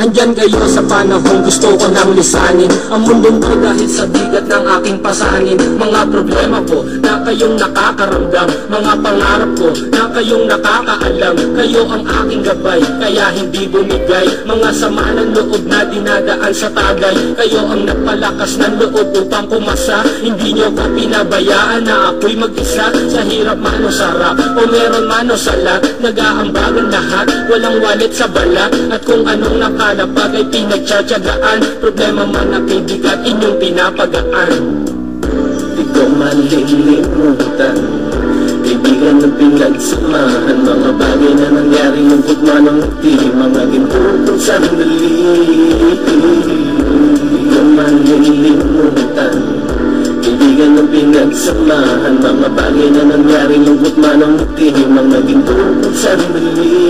Andyan kayo sa panahon gusto ko nang lisanin ang mundong ko dahil sa bigat ng aking pasanin. Mga problema ko na kayong nakakaramdam, mga pangarap ko na kayong nakakaalam. Kayo ang aking gabay, kaya hindi bumigay. Mga sama ng loob na dinadaan sa tagay, kayo ang nagpalakas ng loob upang pumasa. Hindi nyo ko pinabayaan na ako'y mag-isa. Sa hirap man o sarap, o meron man o sala, nag-aambagan lahat, walang walit sa balat. At kung anong nakalapag ay pinagtsatsagaan, problema man na bigat inyong pinapagaan. Di ko malilimutan, kaibigan na pinagsamahan, mga bagay na nangyari lungkot man ang ngiti, mga gintuntong sandali. Di ko malilimutan, kaibigan na pinagsamahan, mga bagay na nangyari lungkot man ang ngiti, mga gintuntong sandali.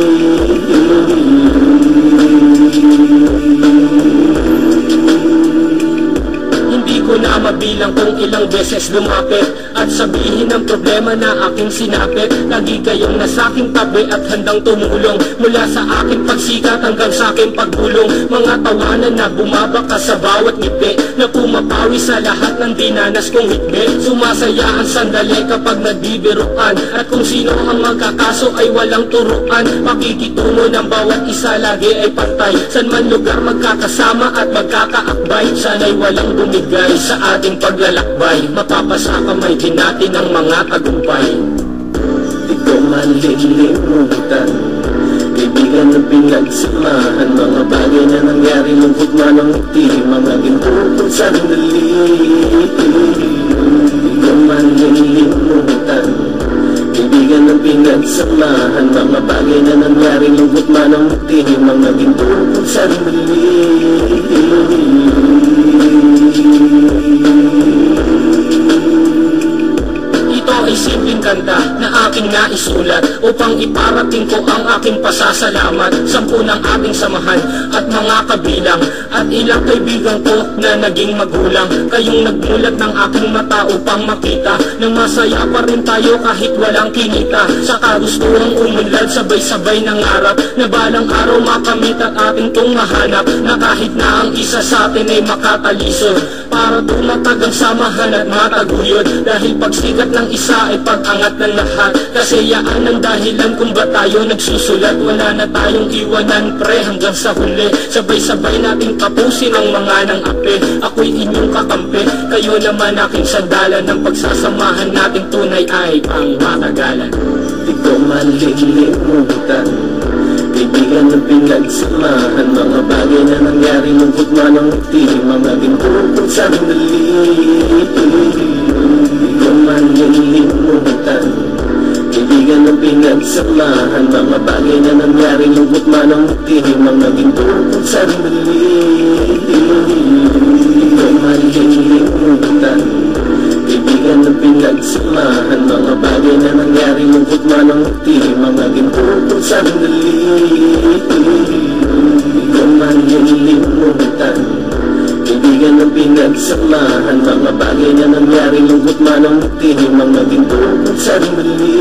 Hindi ko na mabilang kung ilang beses lumapit at sabihin ang problema na aking sinapit. Lagi kayong nasa aking tabi at handang tumulong, mula sa aking pagsikat hanggang sa aking paggulong. Mga tawanan na bumabaka sa bawat ngiti, na pumapawi sa lahat ng dinanas kong higbi. Sumasaya ang sandali kapag nagbibiruan, at kung sino ang magkakaso ay walang turuan. Makikitungo ng bawat isa lagi ay pantay, san man lugar magkakasama at magkakaakbay. Sana'y walang bumigay sa ating paglalakbay, mapapasa kamay din natin ang mga tagumpay. Di ko malilimutan, kaibigan na pinagsamahan, mga bagay na nangyari lungkot man ang ngiti, mga gintuntong sandali. Di ko malilimutan, kaibigan na pinagsamahan, mga bagay na nangyari lungkot man ang ngiti, mga gintuntong sandali. Ito ay simpleng kanta na aking naisulat upang iparating ko ang aking pasasalamat sa punang ating samahan at mga kabilang, at ilang kaibigan ko na naging magulang. Kayong nagmulat ng aking mata upang makita nang masaya pa rin tayo kahit walang kinita. Sa kagustuhang umunlad, sabay-sabay nangarap na balang araw makamit at ating tong mahanap, na kahit na ang isa sa atin ay makatalisod, para tumatag ang samahan at mataguyod. Dahil pagsikat ng isa ay pag-angat ng lahat, kasi yaan ang dahilan kung ba tayo nagsusulat. Wala na tayong iwanan pre hanggang sa huli, sabay-sabay nating tapusin ang mga ng ape. Ako'y inyong kakampi, kayo naman aking sandalan, ng pagsasamahan nating tunay ay pang matagalan. Di ko malilimutan, kaibigan na pinagsamahan, mga bagay na nangyari lungkot man ang ngiti, mga gintuntong sandali. Di ko malilimutan, kaibigan na pinagsamahan, mga bagay na nangyari lungkot man ang ngiti, mga gintuntong sandali. Di ko malilimutan, kaibigan na pinagsamahan, mga bagay na nangyari lungkot man ang ngiti, mga gintuntong sandali. Di ko malilimutan, kaibigan na pinagsamahan, mga bagay na nangyari lungkot man ang ngiti, mga gintuntong sandali.